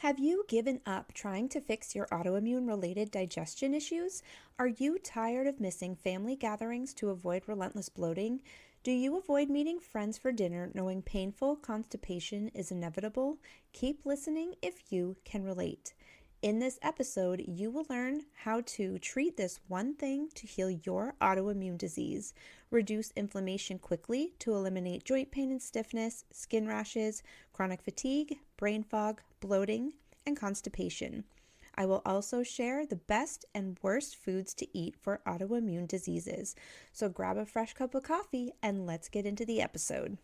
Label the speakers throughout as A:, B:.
A: Have you given up trying to fix your autoimmune-related digestion issues? Are you tired of missing family gatherings to avoid relentless bloating? Do you avoid meeting friends for dinner knowing painful constipation is inevitable? Keep listening if you can relate. In this episode, you will learn how to treat this one thing to heal your autoimmune disease, reduce inflammation quickly to eliminate joint pain and stiffness, skin rashes, chronic fatigue, brain fog, bloating, and constipation. I will also share the best and worst foods to eat for autoimmune diseases. So grab a fresh cup of coffee and let's get into the episode.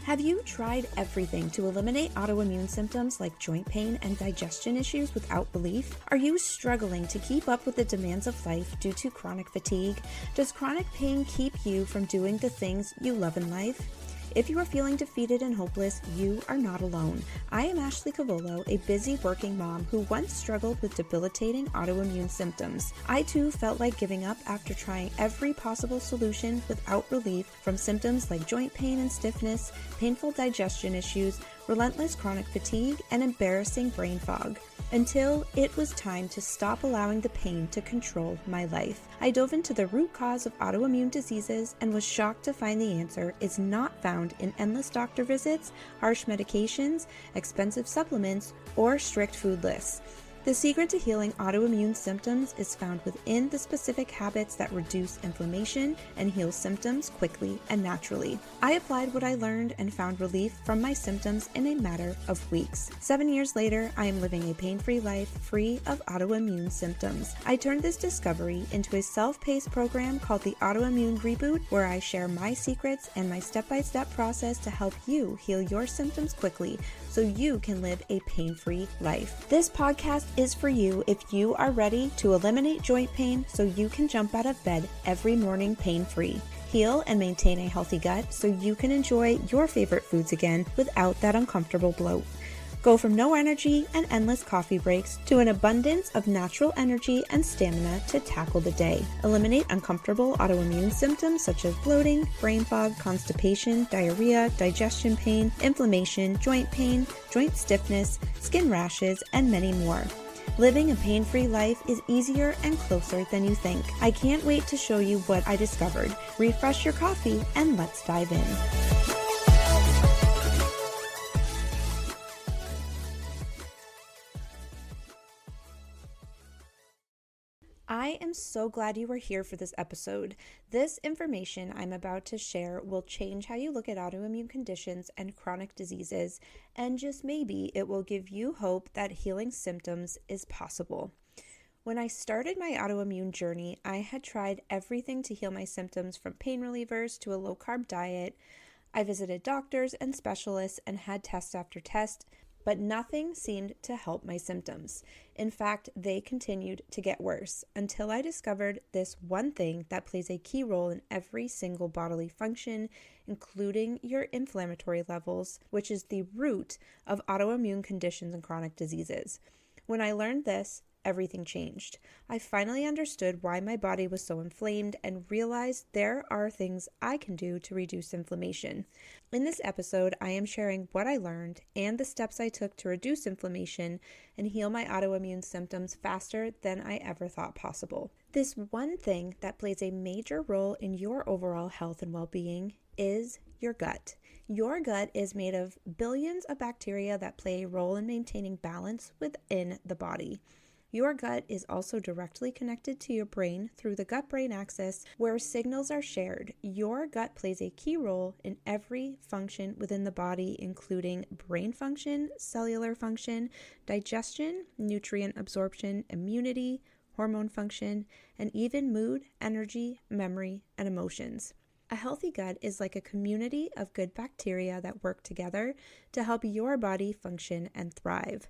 A: Have you tried everything to eliminate autoimmune symptoms like joint pain and digestion issues without relief? Are you struggling to keep up with the demands of life due to chronic fatigue? Does chronic pain keep you from doing the things you love in life? If you are feeling defeated and hopeless, you are not alone. I am Ashley Cavolo, a busy working mom who once struggled with debilitating autoimmune symptoms. I too felt like giving up after trying every possible solution without relief from symptoms like joint pain and stiffness, painful digestion issues, relentless chronic fatigue, and embarrassing brain fog, until it was time to stop allowing the pain to control my life. I dove into the root cause of autoimmune diseases and was shocked to find the answer is not found in endless doctor visits, harsh medications, expensive supplements, or strict food lists. The secret to healing autoimmune symptoms is found within the specific habits that reduce inflammation and heal symptoms quickly and naturally. I applied what I learned and found relief from my symptoms in a matter of weeks. 7 years later, I am living a pain-free life free of autoimmune symptoms. I turned this discovery into a self-paced program called the Autoimmune Reboot, where I share my secrets and my step-by-step process to help you heal your symptoms quickly so you can live a pain-free life. This podcast is for you if you are ready to eliminate joint pain so you can jump out of bed every morning pain-free. Heal and maintain a healthy gut so you can enjoy your favorite foods again without that uncomfortable bloat. Go from no energy and endless coffee breaks to an abundance of natural energy and stamina to tackle the day. Eliminate uncomfortable autoimmune symptoms such as bloating, brain fog, constipation, diarrhea, digestion pain, inflammation, joint stiffness, skin rashes, and many more. Living a pain-free life is easier and closer than you think. I can't wait to show you what I discovered. Refresh your coffee and let's dive in. I am so glad you are here for this episode. This information I'm about to share will change how you look at autoimmune conditions and chronic diseases, and just maybe it will give you hope that healing symptoms is possible. When I started my autoimmune journey, I had tried everything to heal my symptoms, from pain relievers to a low-carb diet. I visited doctors and specialists and had test after test, but nothing seemed to help my symptoms. In fact, they continued to get worse until I discovered this one thing that plays a key role in every single bodily function, including your inflammatory levels, which is the root of autoimmune conditions and chronic diseases. When I learned this, everything changed. I finally understood why my body was so inflamed and realized there are things I can do to reduce inflammation. In this episode, I am sharing what I learned and the steps I took to reduce inflammation and heal my autoimmune symptoms faster than I ever thought possible. This one thing that plays a major role in your overall health and well-being is your gut. Your gut is made of billions of bacteria that play a role in maintaining balance within the body. Your gut is also directly connected to your brain through the gut-brain axis, where signals are shared. Your gut plays a key role in every function within the body, including brain function, cellular function, digestion, nutrient absorption, immunity, hormone function, and even mood, energy, memory, and emotions. A healthy gut is like a community of good bacteria that work together to help your body function and thrive.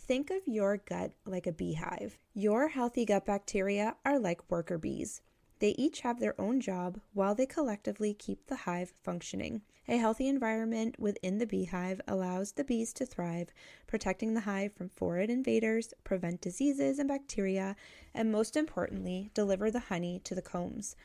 A: Think of your gut like a beehive. Your healthy gut bacteria are like worker bees. They each have their own job while they collectively keep the hive functioning. A healthy environment within the beehive allows the bees to thrive, protecting the hive from foreign invaders, prevent diseases and bacteria, and most importantly, deliver the honey to the combs.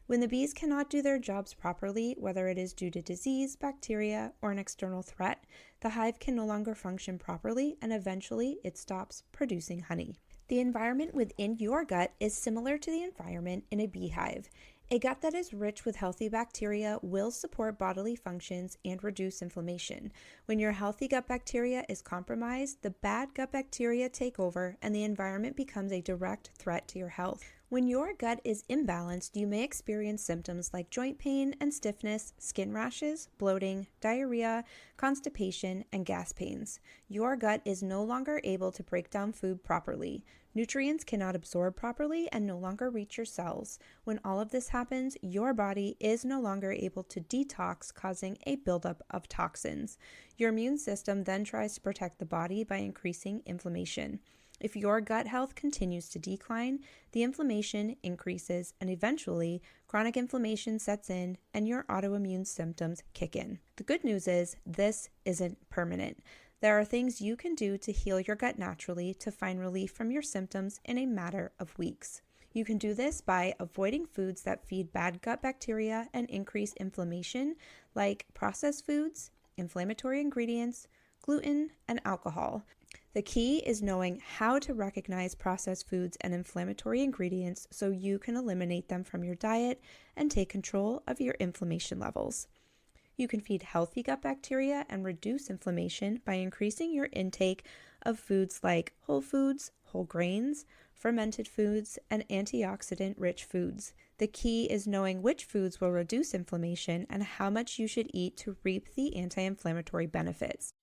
A: When the bees cannot do their jobs properly, whether it is due to disease, bacteria, or an external threat, the hive can no longer function properly and eventually it stops producing honey. The environment within your gut is similar to the environment in a beehive. A gut that is rich with healthy bacteria will support bodily functions and reduce inflammation. When your healthy gut bacteria is compromised, the bad gut bacteria take over and the environment becomes a direct threat to your health. When your gut is imbalanced, you may experience symptoms like joint pain and stiffness, skin rashes, bloating, diarrhea, constipation, and gas pains. Your gut is no longer able to break down food properly. Nutrients cannot absorb properly and no longer reach your cells. When all of this happens, your body is no longer able to detox, causing a buildup of toxins. Your immune system then tries to protect the body by increasing inflammation. If your gut health continues to decline, the inflammation increases and eventually chronic inflammation sets in and your autoimmune symptoms kick in. The good news is this isn't permanent. There are things you can do to heal your gut naturally to find relief from your symptoms in a matter of weeks. You can do this by avoiding foods that feed bad gut bacteria and increase inflammation, like processed foods, inflammatory ingredients, gluten, and alcohol. The key is knowing how to recognize processed foods and inflammatory ingredients so you can eliminate them from your diet and take control of your inflammation levels. You can feed healthy gut bacteria and reduce inflammation by increasing your intake of foods like whole foods, whole grains, fermented foods, and antioxidant-rich foods. The key is knowing which foods will reduce inflammation and how much you should eat to reap the anti-inflammatory benefits.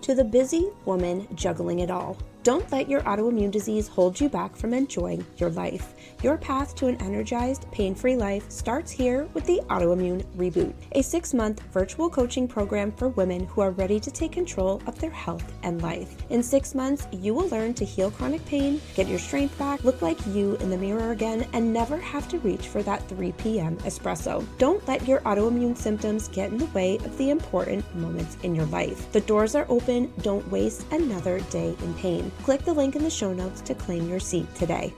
A: To the busy woman juggling it all, don't let your autoimmune disease hold you back from enjoying your life. Your path to an energized, pain-free life starts here with the Autoimmune Reboot, a 6-month virtual coaching program for women who are ready to take control of their health and life. In 6 months, you will learn to heal chronic pain, get your strength back, look like you in the mirror again, and never have to reach for that 3 p.m. espresso. Don't let your autoimmune symptoms get in the way of the important moments in your life. The doors are open. Don't waste another day in pain. Click the link in the show notes to claim your seat today.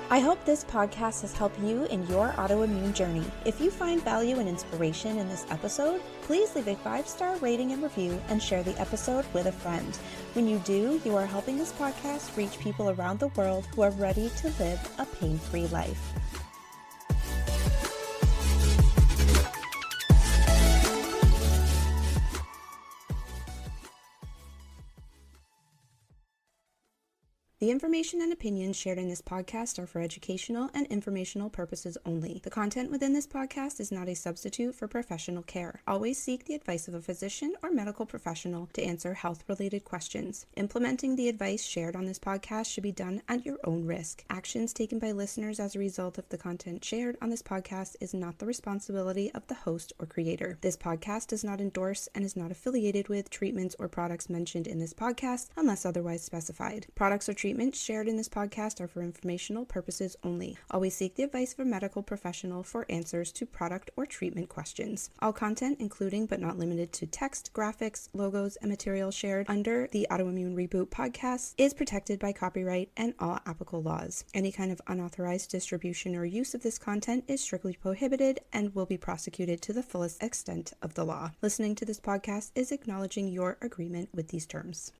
A: I hope this podcast has helped you in your autoimmune journey. If you find value and inspiration in this episode, please leave a 5-star rating and review and share the episode with a friend. When you do, you are helping this podcast reach people around the world who are ready to live a pain-free life. The information and opinions shared in this podcast are for educational and informational purposes only. The content within this podcast is not a substitute for professional care. Always seek the advice of a physician or medical professional to answer health-related questions. Implementing the advice shared on this podcast should be done at your own risk. Actions taken by listeners as a result of the content shared on this podcast is not the responsibility of the host or creator. This podcast does not endorse and is not affiliated with treatments or products mentioned in this podcast unless otherwise specified. Products or treatments shared in this podcast are for informational purposes only. Always seek the advice of a medical professional for answers to product or treatment questions. All content, including but not limited to text, graphics, logos, and material shared under the Autoimmune Reboot podcast, is protected by copyright and all applicable laws. Any kind of unauthorized distribution or use of this content is strictly prohibited and will be prosecuted to the fullest extent of the law. Listening to this podcast is acknowledging your agreement with these terms.